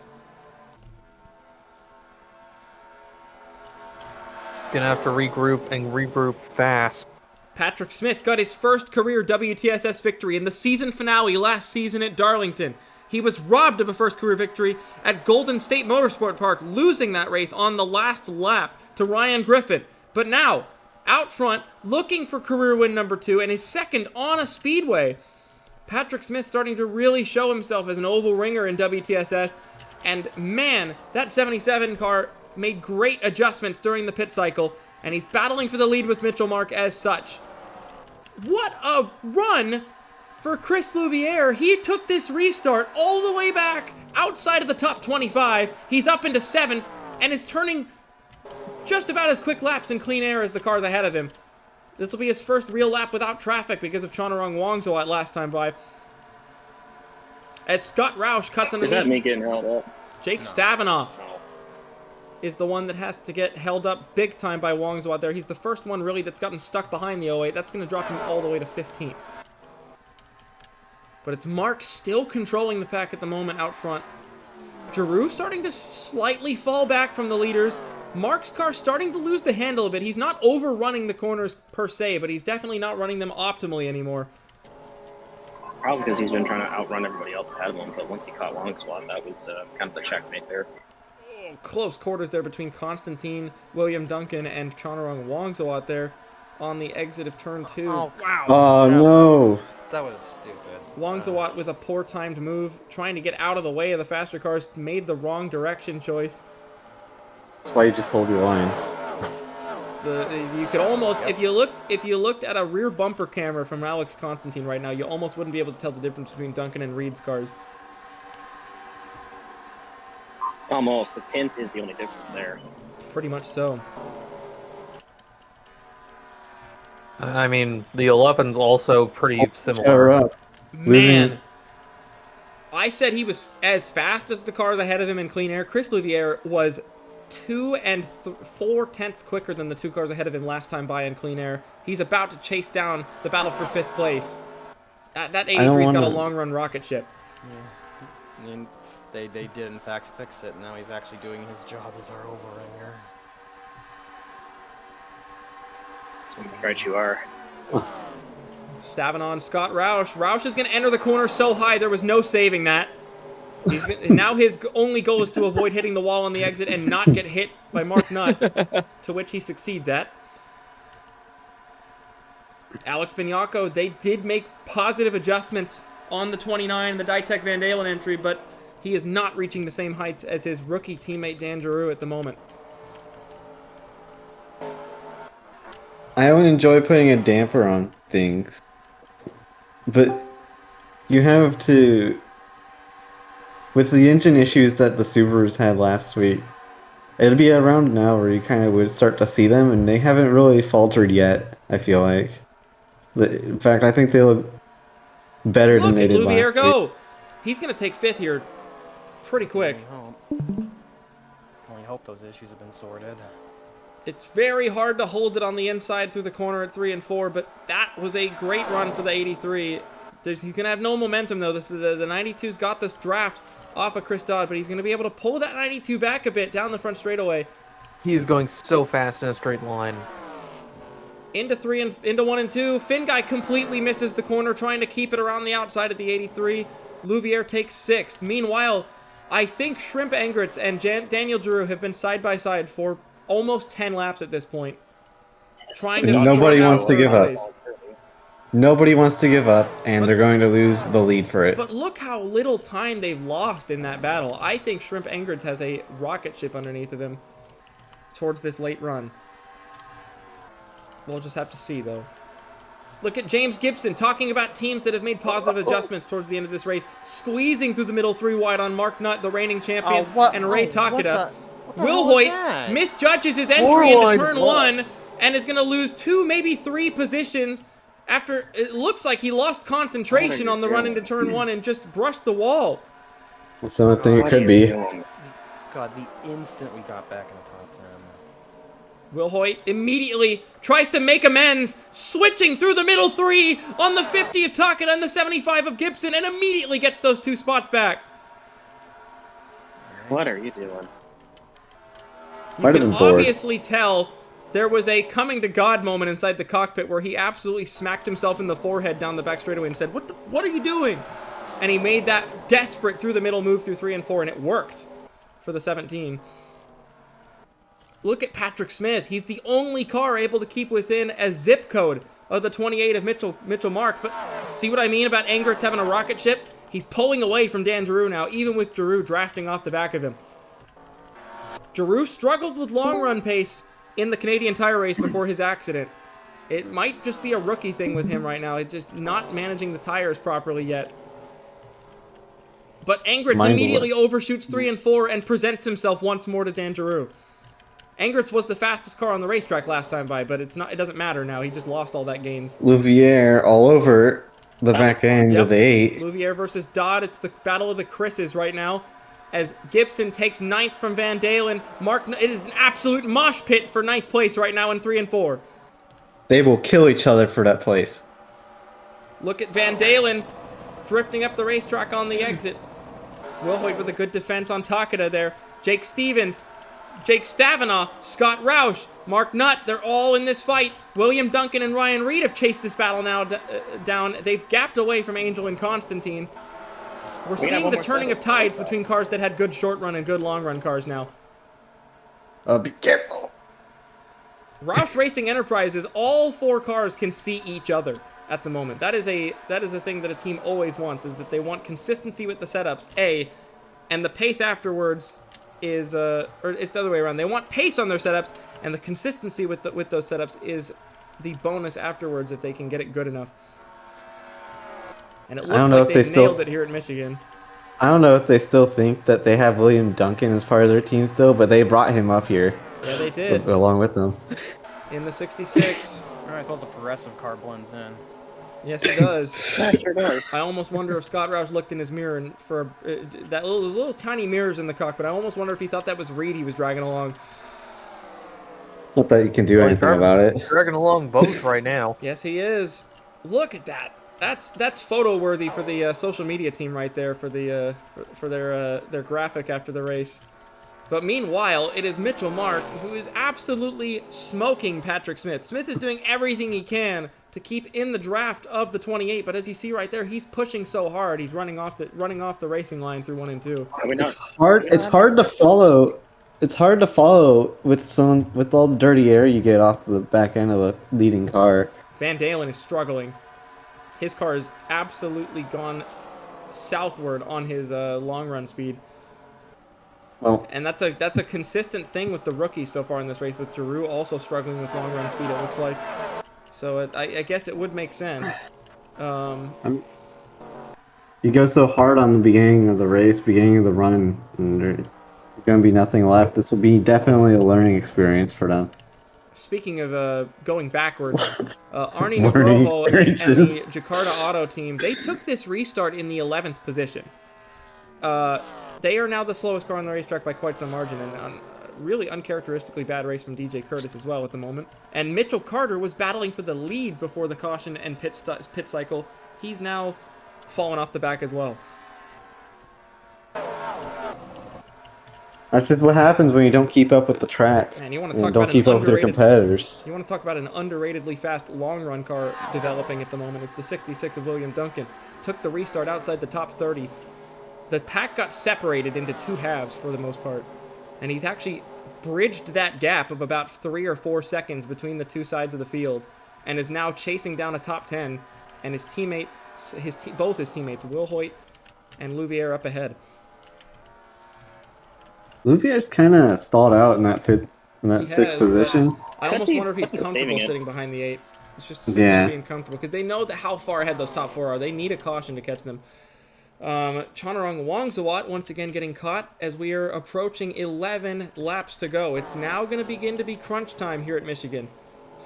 Gonna have to regroup and regroup fast. Patrick Smith got his first career WTSS victory in the season finale last season at Darlington. He was robbed of a first career victory at Golden State Motorsport Park, losing that race on the last lap to Ryan Griffin. But now, out front, looking for career win number 2 and his second on a speedway. Patrick Smith starting to really show himself as an oval ringer in WTSS. And man, that 77 car made great adjustments during the pit cycle, and he's battling for the lead with Mitchell Mark as such. What a run for Chris Louviere. He took this restart all the way back outside of the top 25. He's up into 7th and is turning just about as quick laps in clean air as the cars ahead of him. This will be his first real lap without traffic because of Chonarong Wongzawat last time by. As Scott Roush cuts Is that underneath, me getting held up? Jake Stavinoff No. is the one that has to get held up big time by Wongzawat there. He's the first one really that's gotten stuck behind the 08. That's going to drop him all the way to 15th. But it's Mark still controlling the pack at the moment out front. Giroux starting to slightly fall back from the leaders. Mark's car starting to lose the handle a bit. He's not overrunning the corners per se, but he's definitely not running them optimally anymore. Probably because he's been trying to outrun everybody else ahead of him, but once he caught long swat, that was kind of the checkmate there. Close quarters there between Constantine, William Duncan, and Chonarong Wongzawat there on the exit of turn 2. Oh, Wow. Oh no! That was stupid. Wongzawat with a poor timed move, trying to get out of the way of the faster cars, made the wrong direction choice. That's why you just hold your line. You could almost, if you looked at a rear bumper camera from Alex Constantine right now, you almost wouldn't be able to tell the difference between Duncan and Reed's cars. Almost. The tint is the only difference there. Pretty much so. I mean, the 11's also pretty Shut her similar. up. Man, I said he was as fast as the cars ahead of him in clean air. Chris Louviere was 2 and 4 tenths quicker than the 2 cars ahead of him last time by in clean air. He's about to chase down the battle for 5th place. That don't 83's got a wanna- long run rocket ship. And they did in fact fix it. Now he's actually doing his job as our overringer. Right, you are. Stavenon, Scott Roush. Roush is going to enter the corner so high there was no saving that. Now his only goal is to avoid hitting the wall on the exit and not get hit by Mark Nutt, to which he succeeds at. Alex Bignacco, they did make positive adjustments on the 29, the Ditech Van Dalen entry, but he is not reaching the same heights as his rookie teammate Dan Giroux at the moment. I would enjoy putting a damper on things, but you have to, with the engine issues that the Subarus had last week, it'd be around now where you kind of would start to see them, and they haven't really faltered yet, I feel like. In fact, I think they look better than they did last Louvier week. go! He's going to take 5th here pretty quick. Only hope those issues have been sorted. It's very hard to hold it on the inside through the corner at 3 and 4, but that was a great run for the 83. He's going to have no momentum, though. The 92's got this draft off of Chris Dodd, but he's going to be able to pull that 92 back a bit down the front straightaway. He's going so fast in a straight line. Into 1 and 2. Finn Guy completely misses the corner, trying to keep it around the outside of the 83. Louvier takes 6th. Meanwhile, I think Shrimp Engritz and Daniel Giroux have been side by side for almost 10 laps at this point. Trying to Nobody sort out wants to give up. race. Nobody wants to give up, and they're going to lose the lead for it. But look how little time they've lost in that battle. I think Shrimp Engritz has a rocket ship underneath of him towards this late run. We'll just have to see, though. Look at James Gibson talking about teams that have made positive adjustments towards the end of this race, squeezing through the middle 3 wide on Mark Nutt, the reigning champion, and Ray Takeda. Will Hoyt misjudges his entry into turn 1 and is going to lose 2, maybe 3 positions after it looks like he lost concentration on the run into turn 1 and just brushed the wall. Something it could be. God, the instant we got back in the top 10. Will Hoyt immediately tries to make amends, switching through the middle 3 on the 50 of Takeda and the 75 of Gibson, and immediately gets those 2 spots back. What are you doing? You can obviously tell there was a coming to God moment inside the cockpit where he absolutely smacked himself in the forehead down the back straightaway and said, what are you doing? And he made that desperate through the middle move through 3 and 4, and it worked for the 17. Look at Patrick Smith. He's the only car able to keep within a zip code of the 28 of Mitchell Mark. But see what I mean about Engritz having a rocket ship? He's pulling away from Dan Giroux now, even with Giroux drafting off the back of him. Giroux struggled with long run pace in the Canadian Tire race before his accident. It might just be a rookie thing with him right now. He's just not managing the tires properly yet. But Engritz immediately overshoots 3 and 4 and presents himself once more to Dan Giroux. Engritz was the fastest car on the racetrack last time by, but it doesn't matter now. He just lost all that gains. Louvier all over the back end of the 8. Louvier versus Dodd. It's the battle of the Chris's right now. As Gibson takes 9th from Van Dalen. It is an absolute mosh pit for 9th place right now in 3 and 4. They will kill each other for that place. Look at Van Dalen drifting up the racetrack on the exit. Will Hoyt with a good defense on Takeda there. Jake Stevens, Jake Stavenaugh, Scott Roush, Mark Nutt, they're all in this fight. William Duncan and Ryan Reed have chased this battle now down. They've gapped away from Angel and Constantine. We're seeing the turning of tides between cars that had good short run and good long run cars now. Be careful. Roush Racing Enterprises, all 4 cars can see each other at the moment. That is a thing that a team always wants, is that they want consistency with the setups, and the pace afterwards is, or it's the other way around. They want pace on their setups, and the consistency with those setups is the bonus afterwards if they can get it good enough. And it looks like they've nailed it here at Michigan. I don't know if they still think that they have William Duncan as part of their team still, but they brought him up here. Yeah, they did. Along with them. In the 66. Alright, I suppose the progressive car blends in. Yes, it does. Yeah, it sure does. I almost wonder if Scott Roush looked in his mirror and those little tiny mirrors in the cockpit. I almost wonder if he thought that was Reed he was dragging along. Not that you can do anything about it. Dragging along both right now. Yes, he is. Look at that. That's photo worthy for the social media team right there for the for their graphic after the race. But meanwhile, it is Mitchell Mark who is absolutely smoking Patrick Smith. Smith is doing everything he can to keep in the draft of the 28, but as you see right there, he's pushing so hard. He's running off the racing line through 1 and 2. It's hard. It's hard to follow. It's hard to follow with all the dirty air you get off the back end of the leading car. Van Dalen is struggling. His car has absolutely gone southward on his long run speed. Well, And that's a consistent thing with the rookies so far in this race, with Giroux also struggling with long run speed, it looks like. So I guess it would make sense. you go so hard on the beginning of the race, beginning of the run, and there's going to be nothing left. This will be definitely a learning experience for them. Speaking of going backwards, Arnie Learning Navarro and the experiences. Jakarta Auto team, they took this restart in the 11th position. They are now the slowest car on the racetrack by quite some margin, and really uncharacteristically bad race from DJ Curtis as well at the moment. And Mitchell Carter was battling for the lead before the caution and pit cycle. He's now fallen off the back as well. That's just what happens when you don't keep up with the track. And you want to and talk don't about keep an up with their underrated competitors. You want to talk about an underratedly fast long-run car developing at the moment. It's the 66 of William Duncan. Took the restart outside the top 30. The pack got separated into 2 halves for the most part. And he's actually bridged that gap of about 3 or 4 seconds between the 2 sides of the field and is now chasing down a top 10. And his teammate, both his teammates, Will Hoyt and Louviere, up ahead. Louviere's kind of stalled out in that He sixth has, position. I almost wonder if he's Saving comfortable it. sitting behind the 8. It's just sitting Yeah. there being comfortable because they know how far ahead those top 4 are. They need a caution to catch them. Chanarong Wongzawat once again getting caught as we are approaching 11 laps to go. It's now going to begin to be crunch time here at Michigan.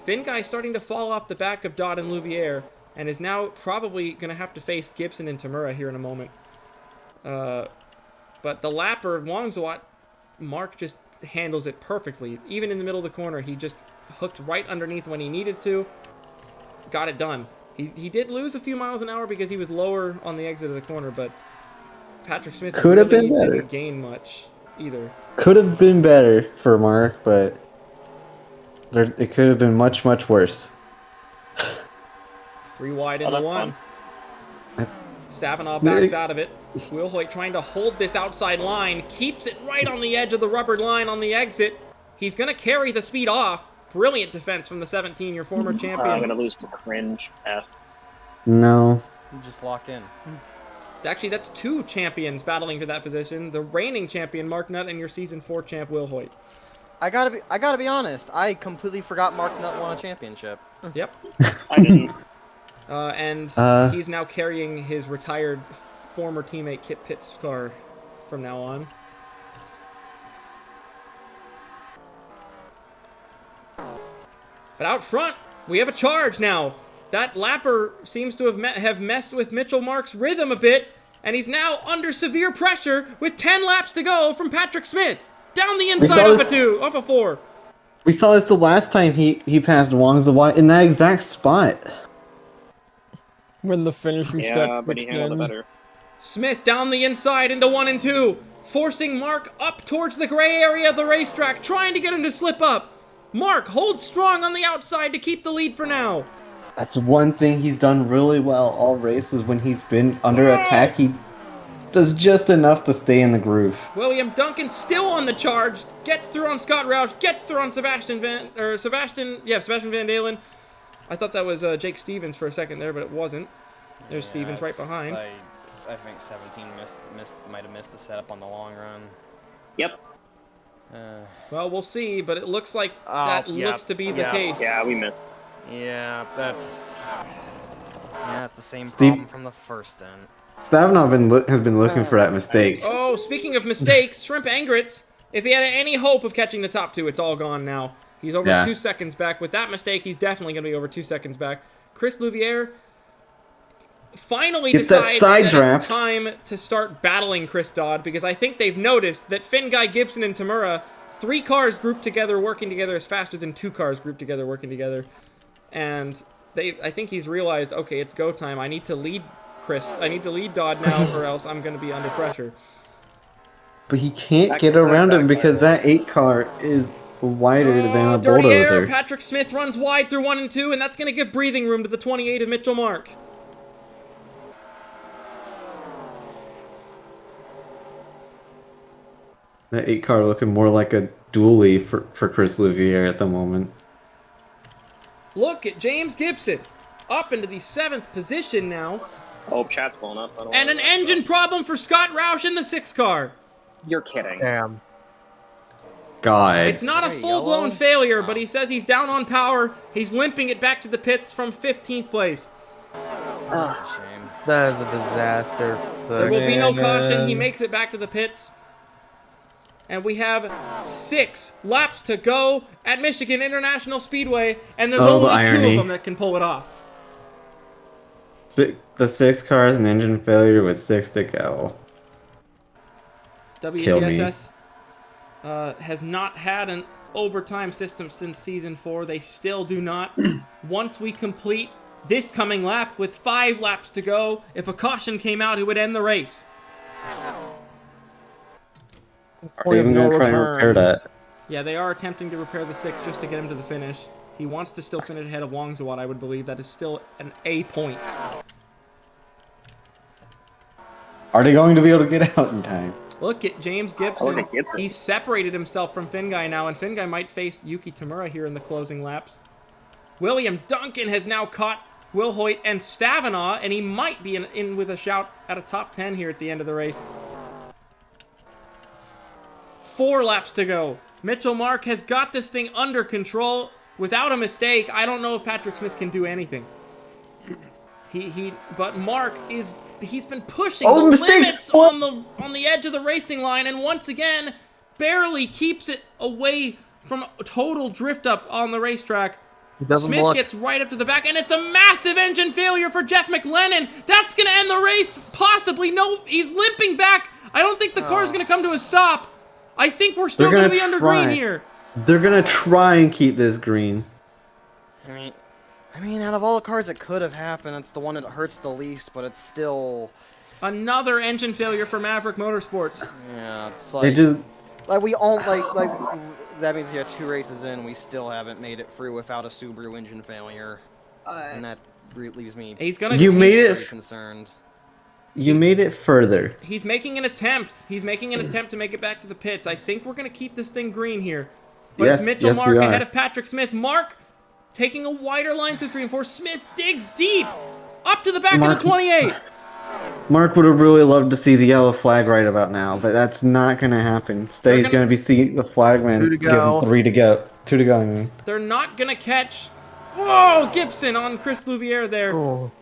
Finguy starting to fall off the back of Dodd and Louviere and is now probably going to have to face Gibson and Tamura here in a moment. But the lapper, Wongzawat, Mark just handles it perfectly. Even in the middle of the corner, he just hooked right underneath when he needed to. Got it done. He did lose a few miles an hour because he was lower on the exit of the corner, but Patrick Smith Could have really been better. didn't gain much either. Could have been better for Mark, but it could have been much, much worse. 3 wide Oh, into that's 1. fun. Stavanov backs out of it. Will Hoyt trying to hold this outside line. Keeps it right on the edge of the rubber line on the exit. He's going to carry the speed off. Brilliant defense from the 17, your former I'm champion. gonna lose to cringe. No. You just lock in. Actually, that's 2 champions battling for that position. The reigning champion, Mark Nutt, and your Season 4 champ, Will Hoyt. I gotta be honest. I completely forgot Mark Nutt won a championship. Yep. I didn't. And he's now carrying his retired former teammate Kip Pitt's car from now on. But out front, we have a charge now. That lapper seems to have messed with Mitchell Mark's rhythm a bit, and he's now under severe pressure with 10 laps to go from Patrick Smith. Down the inside off a 4. We saw this the last time he passed Wongzawat in that exact spot. When the finishing Yeah, step but he puts handled it in. better. Smith down the inside into 1 and 2, forcing Mark up towards the gray area of the racetrack, trying to get him to slip up. Mark holds strong on the outside to keep the lead for now. That's one thing he's done really well all races. When he's been under attack, he does just enough to stay in the groove. William Duncan still on the charge, gets through on Scott Roush, gets through on Sebastian Van Dalen. I thought that was Jake Stevens for a second there, but it wasn't. There's Stevens right behind. I think 17 might have missed the setup on the long run. Yep. Well, we'll see, but it looks like that looks to be the case. Yeah, we missed. Yeah, that's the same Steve- problem from the first end. Stavanov has been looking for that mistake. Oh, speaking of mistakes, Shrimp Angritz, if he had any hope of catching the top 2, it's all gone now. He's over 2 seconds back. With that mistake, he's definitely going to be over 2 seconds back. Chris Louviere finally Gets that decides side that draft. it's time to start battling Chris Dodd, because I think they've noticed that Finguy, Gibson, and Tamura, 3 cars grouped together, working together, is faster than 2 cars grouped together, working together. And I think he's realized, okay, it's go time. I need to lead Chris. I need to lead Dodd now, or else I'm going to be under pressure. But he can't Back get to around back him because that 8 car is wider than a Dirty air. bulldozer. Patrick Smith runs wide through 1 and 2, and that's going to give breathing room to the 28 of Mitchell Mark. That 8 car looking more like a dually for Chris Louvier at the moment. Look at James Gibson. Up into the 7th position now. Oh, chat's blown up. I don't And wanna an know. engine problem for Scott Roush in the 6 car. You're kidding. Damn. God. It's not a Hey, full-blown yellow? failure, but he says he's down on power. He's limping it back to the pits from 15th place. That's a shame. That is a disaster. There will be no Again. caution. He makes it back to the pits. And we have 6 laps to go at Michigan International Speedway, and there's Oh, the only 2 of irony. them that can pull it off. The 6 car is an engine failure with 6 to go. WTSS has not had an overtime system since Season 4. They still do not. Once we complete this coming lap with 5 laps to go, if a caution came out, it would end the race. Are Point they of even no going to try and repair return. that? Yeah, they are attempting to repair the 6 just to get him to the finish. He wants to still finish ahead of Wongzawad, I would believe. That is still an A point. Are they going to be able to get out in time? Look at James Oh, Gibson. look at Gibson. He's separated himself from Finguy now, and Finguy might face Yuki Tamura here in the closing laps. William Duncan has now caught Will Hoyt and Stavanaugh, and he might be in with a shout at a top 10 here at the end of the race. 4 laps to go. Mitchell Mark has got this thing under control without a mistake. I don't know if Patrick Smith can do anything. But Mark he's been pushing the limits on the edge of the racing line, and once again barely keeps it away from a total drift up on the racetrack. Doesn't Smith look. gets right up to the back, and it's a massive engine failure for Jeff McLennan. That's going to end the race, possibly. No, he's limping back. I don't think the car is going to come to a stop. I think we're still They're going to gonna be under try. green here. They're going to try and keep this green. I mean, out of all the cars that could have happened, it's the one that hurts the least, but it's still... Another engine failure for Maverick Motorsports. Yeah, it's It like... just Like, we all, like, that means, yeah, 2 races in, we still haven't made it through without a Subaru engine failure. And that leaves me He's gonna. You made it. very concerned. You made it further. He's making an attempt. He's making an attempt to make it back to the pits. I think we're going to keep this thing green here. But Yes, it's Mitchell yes, Mark we are. ahead of Patrick Smith. Mark taking a wider line through 3 and 4. Smith digs deep up to the back Mark- of the 28. Mark would have really loved to see the yellow flag right about now, but that's not going to happen. Steady's They're going gonna- to be seeing the flagman 2 to give him go. 3 to go. 2 to go, I mean. They're not going to catch... Whoa, Gibson on Chris Louvier there. Oh.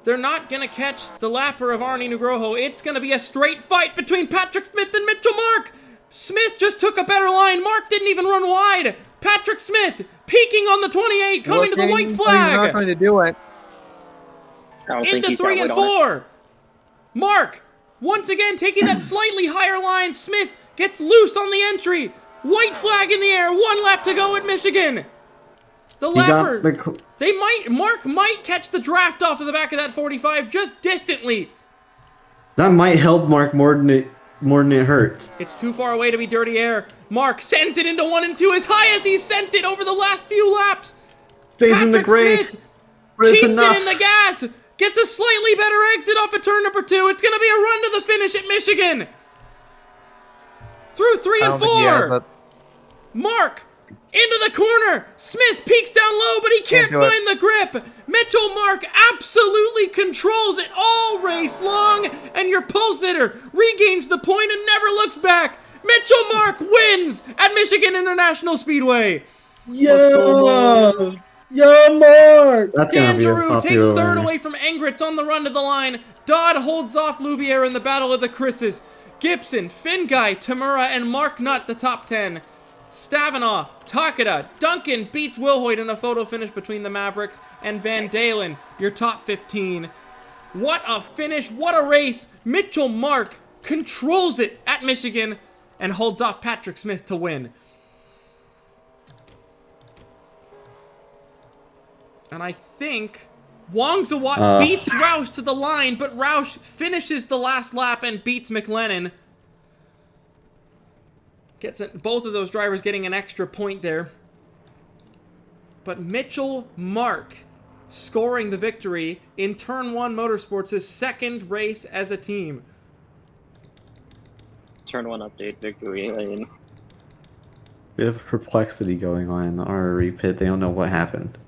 They're not going to catch the lapper of Arnie Nugroho. It's going to be a straight fight between Patrick Smith and Mitchell Mark. Smith just took a better line. Mark didn't even run wide. Patrick Smith peeking on the 28, coming to the white Looking, but He's not flag. going to do it. I don't think Into he's 3 got and weight on it. 4. Mark, once again, taking that slightly higher line. Smith gets loose on the entry. White flag in the air. 1 lap to go at Michigan. The He got lapper... the, Mark might catch the draft off of the back of that 45 just distantly. that might help Mark more than it hurts. It's too far away to be dirty air. Mark sends it into 1 and 2 as high as he sent it over the last few laps. Stays in the Patrick grade. Smith but it's keeps enough. it in the gas. Gets a slightly better exit off of turn number 2. It's going to be a run to the finish at Michigan. Through 3 I and don't 4. think he has it. Mark into the corner. Smith peeks down low, but he can't do it. find the grip. Mitchell Mark absolutely controls it all race long, and your pole sitter regains the point and never looks back. Mitchell Mark wins at Michigan International Speedway. Yeah! Yeah, Mark! That's Dan going to be a Giroux popular takes 3rd winner. away from Engritz on the run to the line. Dodd holds off Louvier in the Battle of the Chris's. Gibson, Finguy, Tamura, and Mark Nutt the top 10. Stavanaugh, Takeda, Duncan beats Wilhoit in a photo finish between the Mavericks, and Van Dalen, your top 15. What a finish, what a race. Mitchell Mark controls it at Michigan and holds off Patrick Smith to win. And I think Wongzawat beats Roush to the line, but Roush finishes the last lap and beats McLennan. Gets it, both of those drivers getting an extra point there. But Mitchell Mark scoring the victory in Turn 1 Motorsports' second race as a team. Turn 1 update victory lane. Bit of perplexity going on in the RRE pit. They don't know what happened.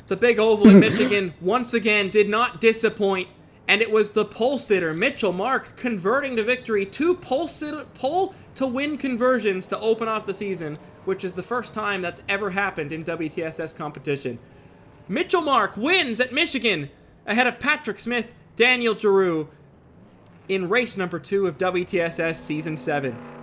The big oval in Michigan once again did not disappoint, and it was the pole sitter, Mitchell Mark, converting to victory. 2 pole to win conversions to open off the season, which is the first time that's ever happened in WTSS competition. Mitchell Mark wins at Michigan ahead of Patrick Smith, Daniel Giroux in race number 2 of WTSS Season 7.